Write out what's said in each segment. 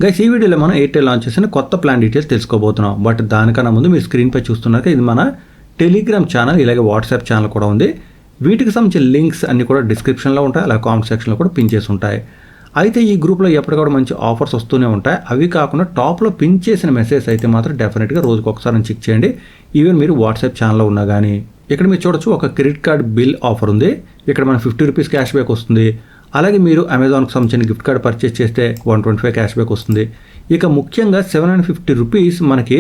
Guys ఈ వీడియోలో మనం ఎయిర్టెల్ లాంచ్ చేసిన కొత్త ప్లాన్ డీటెయిల్స్ తెలుసుకోబోతున్నాం. బట్ దానికన్నా ముందు మీరు స్క్రీన్పై చూస్తున్నారు ఇది మన టెలిగ్రామ్ ఛానల్, ఇలాగే వాట్సాప్ ఛానల్ కూడా ఉంది. వీటికి సంబంధించిన లింక్స్ అన్ని కూడా డిస్క్రిప్షన్లో ఉంటాయి, అలాగే కామెంట్ సెక్షన్లో కూడా పిన్ చేసి ఉంటాయి. అయితే ఈ గ్రూప్లో ఎప్పటికప్పుడు మంచి ఆఫర్స్ వస్తూనే ఉంటాయి. అవి కాకుండా టాప్లో పిన్ చేసిన మెసేజ్ అయితే మాత్రం డెఫినెట్గా రోజుకి ఒకసారి చెక్ చేయండి. ఈవెన్ మీరు వాట్సాప్ ఛానల్లో ఉన్నా కానీ. ఇక్కడ మీరు చూడొచ్చు ఒక క్రెడిట్ కార్డ్ బిల్ ఆఫర్ ఉంది. ఇక్కడ మన 50 రూపీస్ క్యాష్ బ్యాక్ వస్తుంది. అలాగే మీరు అమెజాన్కి సంబంధించిన గిఫ్ట్ కార్డ్ పర్చేస్ చేస్తే 125 క్యాష్ బ్యాక్ వస్తుంది. ఇక ముఖ్యంగా 750 రూపీస్ మనకి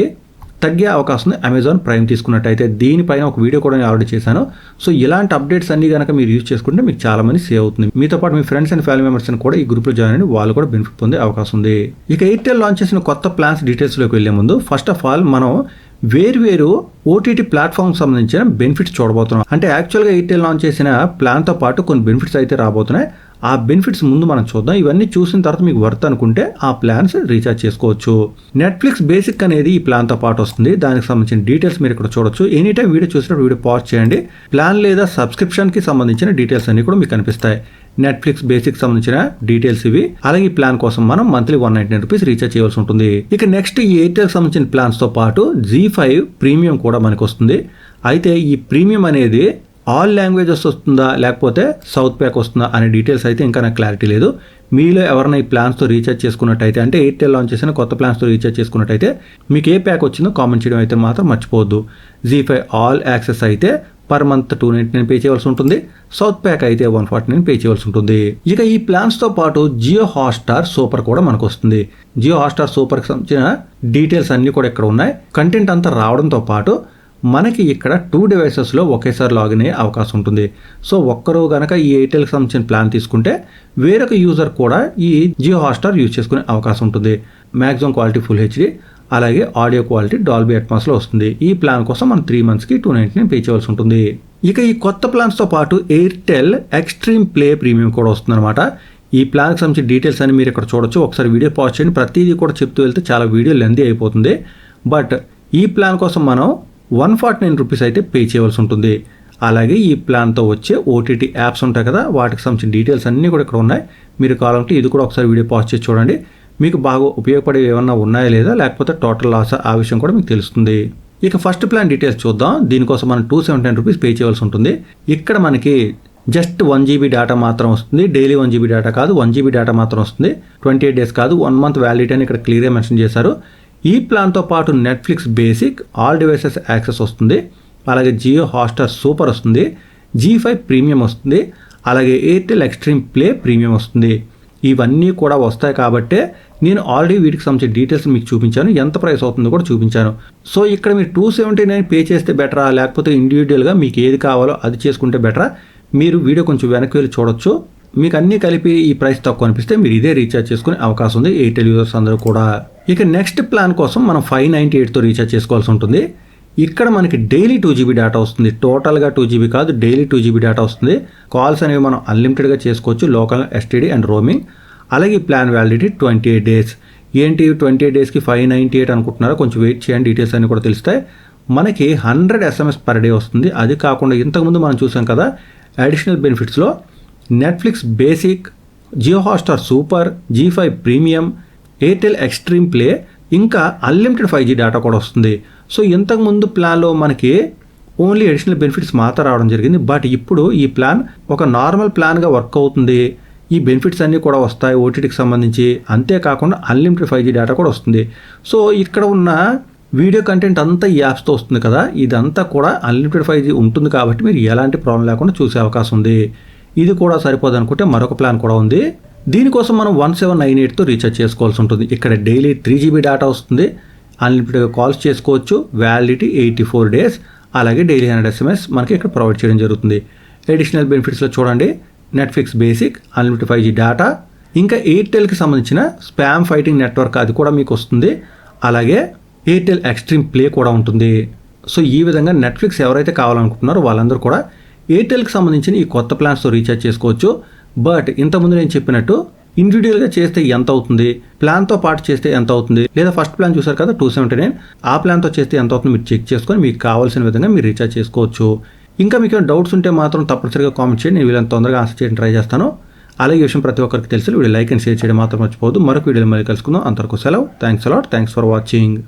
తగ్గే అవకాశం ఉంది అమెజాన్ ప్రైమ్ తీసుకున్నట్టయితే. దీనిపైన ఒక వీడియో కూడా నేను ఆల్రెడీ చేశాను. సో ఇలాంటి అప్డేట్స్ అన్ని కనుక మీరు యూజ్ చేసుకుంటే మీకు చాలా మంది సేవ్ అవుతుంది. మీతో పాటు మీ ఫ్రెండ్స్ అండ్ ఫ్యామిలీ మెంబర్స్ కూడా ఈ గ్రూప్లో జాయిన్ అయ్యి వాళ్ళు కూడా బెనిఫిట్ పొందే అవకాశం ఉంది. ఇక ఎయిర్టెల్ లాంచ్ చేసిన కొత్త ప్లాన్స్ డీటెయిల్స్లోకి వెళ్ళే ముందు ఫస్ట్ ఆఫ్ ఆల్ మనం వేరు ఓటీటీ ప్లాట్ఫామ్ సంబంధించిన బెనిఫిట్స్ చూడబోతున్నాం. అంటే యాక్చువల్గా ఎయిర్టెల్ లాంచ్ చేసిన ప్లాన్తో పాటు కొన్ని బెనిఫిట్స్ అయితే రాబోతున్నాయి. ఆ బెనిఫిట్స్ ముందు మనం చూద్దాం. ఇవన్నీ చూసిన తర్వాత మీకు వర్త్ అనుకుంటే ఆ ప్లాన్స్ రీఛార్జ్ చేసుకోవచ్చు. నెట్ఫ్లిక్స్ బేసిక్ అనేది ఈ ప్లాన్తో పాటు వస్తుంది. దానికి సంబంధించిన డీటెయిల్స్ మీరు ఇక్కడ చూడొచ్చు. ఎనీ టైం వీడియో చూసినప్పుడు వీడియో పాజ్ చేయండి. ప్లాన్ లేదా సబ్స్క్రిప్షన్కి సంబంధించిన డీటెయిల్స్ అన్ని కూడా మీకు కనిపిస్తాయి. నెట్ఫ్లిక్స్ బేసిక్ సంబంధించిన డీటెయిల్స్ ఇవి. అలాగే ఈ ప్లాన్ కోసం మనం మంత్లీ 199 రూపీస్ రీఛార్జ్ చేయాల్సి ఉంటుంది. ఇక నెక్స్ట్ ఈ ఎయిర్టెల్ సంబంధించిన ప్లాన్స్ తో పాటు ZEE5 ప్రీమియం కూడా మనకు వస్తుంది. అయితే ఈ ప్రీమియం అనేది ఆల్ లాంగ్వేజెస్ వస్తుందా లేకపోతే సౌత్ ప్యాక్ వస్తుందా అనే డీటెయిల్స్ అయితే ఇంకా నాకు క్లారిటీ లేదు. మీలో ఎవరైనా ఈ ప్లాన్స్తో రీఛార్జ్ చేసుకున్నట్టయితే, అంటే ఎయిర్టెల్ లాంచ్ చేసిన కొత్త ప్లాన్స్తో రీఛార్జ్ చేసుకున్నట్టయితే మీకు ఏ ప్యాక్ వచ్చిందో కామెంట్ చేయడం అయితే మాత్రం మర్చిపోవద్దు. ZEE5 ఆల్ యాక్సెస్ అయితే పర్ మంత్ 299 పే చేయవలసి ఉంటుంది. సౌత్ ప్యాక్ అయితే 149 పే చేయవలసి ఉంటుంది. ఇక ఈ ప్లాన్స్తో పాటు జియో హాట్స్టార్ సూపర్ కూడా మనకు వస్తుంది. జియో హాట్స్టార్ సూపర్కి సంబంధించిన డీటెయిల్స్ అన్నీ కూడా ఇక్కడ ఉన్నాయి. కంటెంట్ అంతా రావడంతో పాటు మనకి ఇక్కడ 2 డివైసెస్లో ఒకేసారి లాగిన్ అయ్యే అవకాశం ఉంటుంది. సో ఒక్కరు కనుక ఈ ఎయిర్టెల్కి సంబంధించిన ప్లాన్ తీసుకుంటే వేరొక యూజర్ కూడా ఈ జియో హాట్స్టార్ యూజ్ చేసుకునే అవకాశం ఉంటుంది. మ్యాక్సిమం క్వాలిటీ ఫుల్ హెచ్డి, అలాగే ఆడియో క్వాలిటీ డాల్బీ అట్మాస్లో వస్తుంది. ఈ ప్లాన్ కోసం మనం 3 మంత్స్కి 299 పే చేయవలసి ఉంటుంది. ఇక ఈ కొత్త ప్లాన్స్తో పాటు ఎయిర్టెల్ ఎక్స్ట్రీమ్ ప్లే ప్రీమియం కూడా వస్తుంది అనమాట. ఈ ప్లాన్కి సంబంధించిన డీటెయిల్స్ అని మీరు ఇక్కడ చూడొచ్చు. ఒకసారి వీడియో పాజ్ చేయండి. ప్రతిదీ కూడా చెప్తూ వెళ్తే చాలా వీడియో లెంతీ అయిపోతుంది. బట్ ఈ ప్లాన్ కోసం మనం 149 రూపీస్ అయితే పే చేయవలసి ఉంటుంది. అలాగే ఈ ప్లాన్తో వచ్చే ఓటీటీ యాప్స్ ఉంటాయి కదా, వాటికి సంబంధించిన డీటెయిల్స్ అన్నీ కూడా ఇక్కడ ఉన్నాయి. మీరు కావాలంటే ఇది కూడా ఒకసారి వీడియో పాజ్ చేసి చూడండి. మీకు బాగా ఉపయోగపడే ఏమన్నా ఉన్నాయా లేదా, లేకపోతే టోటల్ లాస్ ఆ విషయం కూడా మీకు తెలుస్తుంది. ఇక ఫస్ట్ ప్లాన్ డీటెయిల్స్ చూద్దాం. దీనికోసం మనం 279 రూపీస్ పే చేయవలసి ఉంటుంది. ఇక్కడ మనకి జస్ట్ 1 GB డేటా మాత్రం వస్తుంది. డైలీ 1 GB డేటా కాదు, 1 GB డేటా మాత్రం వస్తుంది. 28 డేస్ కాదు, 1 మంత్ వ్యాలిడిటీ అని ఇక్కడ క్లియర్గా మెన్షన్ చేశారు. ఈ ప్లాన్తో పాటు Netflix basic all devices access వస్తుంది. అలాగే జియో హాట్స్టార్ సూపర్ వస్తుంది. ZEE5 ప్రీమియం వస్తుంది. అలాగే ఎయిర్టెల్ ఎక్స్ట్రీమ్ ప్లే ప్రీమియం వస్తుంది. ఇవన్నీ కూడా వస్తాయి కాబట్టే నేను ఆల్రెడీ వీటికి సంబంధించిన డీటెయిల్స్ మీకు చూపించాను. ఎంత ప్రైస్ అవుతుందో కూడా చూపించాను. సో ఇక్కడ మీరు 279 పే చేస్తే బెటరా, లేకపోతే ఇండివిజువల్గా మీకు ఏది కావాలో అది చేసుకుంటే బెటరా, మీరు వీడియో కొంచెం వెనక్కి వెళ్ళి చూడొచ్చు. మీకు అన్నీ కలిపి ఈ ప్రైస్ తక్కువ అనిపిస్తే మీరు ఇదే రీఛార్జ్ చేసుకునే అవకాశం ఉంది ఎయిర్టెల్ యూజర్స్ అందరూ కూడా. ఇక నెక్స్ట్ ప్లాన్ కోసం మనం 598తో రీఛార్జ్ చేసుకోవాల్సి ఉంటుంది. ఇక్కడ మనకి డైలీ 2 GB డేటా వస్తుంది. టోటల్గా 2 GB కాదు, డైలీ 2 GB డేటా వస్తుంది. కాల్స్ అనేవి మనం అన్లిమిటెడ్గా చేసుకోవచ్చు, లోకల్ STD అండ్ రోమింగ్. అలాగే ఈ ప్లాన్ వ్యాలిడిటీ 28 డేస్. ఏంటి 28 డేస్కి 598 అనుకుంటున్నారా? కొంచెం వెయిట్ చేయండి, డీటెయిల్స్ అన్ని కూడా తెలుస్తాయి. మనకి 100 SMS పర్ డే వస్తుంది. అది కాకుండా ఇంతకుముందు మనం చూసాం కదా అడిషనల్ బెనిఫిట్స్లో Netflix basic, Jio Hotstar super, ZEE5 premium, Airtel Xstream play, ఇంకా అన్లిమిటెడ్ 5G డేటా కూడా వస్తుంది. సో ఇంతకుముందు ప్లాన్లో మనకి ఓన్లీ అడిషనల్ బెనిఫిట్స్ మాత్రం రావడం జరిగింది. బట్ ఇప్పుడు ఈ ప్లాన్ ఒక నార్మల్ ప్లాన్గా వర్క్ అవుతుంది. ఈ బెనిఫిట్స్ అన్నీ కూడా వస్తాయి ఓటీటీకి సంబంధించి. అంతేకాకుండా అన్లిమిటెడ్ 5G డేటా కూడా వస్తుంది. సో ఇక్కడ ఉన్న వీడియో కంటెంట్ అంతా ఈ యాప్స్తో వస్తుంది కదా, ఇదంతా కూడా అన్లిమిటెడ్ 5G ఉంటుంది కాబట్టి మీరు ఎలాంటి ప్రాబ్లం లేకుండా చూసే అవకాశం ఉంది. ఇది కూడా సరిపోదు అనుకుంటే మరొక ప్లాన్ కూడా ఉంది. దీనికోసం మనం 1798తో రీఛార్జ్ చేసుకోవాల్సి ఉంటుంది. ఇక్కడ డైలీ 3 GB డేటా వస్తుంది. అన్లిమిటెడ్గా కాల్స్ చేసుకోవచ్చు. Validity 84 days. అలాగే డైలీ 100 SMS మనకి ఇక్కడ ప్రొవైడ్ చేయడం జరుగుతుంది. అడిషనల్ బెనిఫిట్స్లో చూడండి Netflix basic, unlimited 5G data, ఇంకా ఎయిర్టెల్కి సంబంధించిన స్పామ్ ఫైటింగ్ నెట్వర్క్ అది కూడా మీకు వస్తుంది. అలాగే ఎయిర్టెల్ ఎక్స్ట్రీమ్ ప్లే కూడా ఉంటుంది. సో ఈ విధంగా నెట్ఫ్లిక్స్ ఎవరైతే కావాలనుకుంటున్నారో వాళ్ళందరూ కూడా ఎయిర్టెల్కి సంబంధించిన ఈ కొత్త ప్లాన్స్తో రీఛార్జ్ చేసుకోవచ్చు. బట్ ఇంతకుముందు నేను చెప్పినట్టు ఇండివిజువల్గా చేస్తే ఎంత అవుతుంది, ప్లాన్తో పాటు చేస్తే ఎంత అవుతుంది, లేదా ఫస్ట్ ప్లాన్ చూసారు కదా 279, ఆ ప్లాన్తో చేస్తే ఎంత అవుతుంది మీరు చెక్ చేసుకొని మీకు కావాల్సిన విధంగా మీరు రీఛార్జ్ చేసుకోవచ్చు. ఇంకా మీకు డౌట్స్ ఉంటే మాత్రం తప్పనిసరిగా కామెంట్ చేయండి. నేను వీళ్ళని తొందరగా ఆన్సర్ చేయడానికి ట్రై చేస్తాను. అలాగే ఈ విషయం ప్రతి ఒక్కరికి తెలుసు. వీడియో లైక్ అండ్ షేర్ చేయడం మాత్రం మర్చిపోవద్దు. మరొక వీడియోలో మళ్ళీ కలుసుకుందాం. అంతవరకు సెలవు. Thanks a lot. Thanks for watching.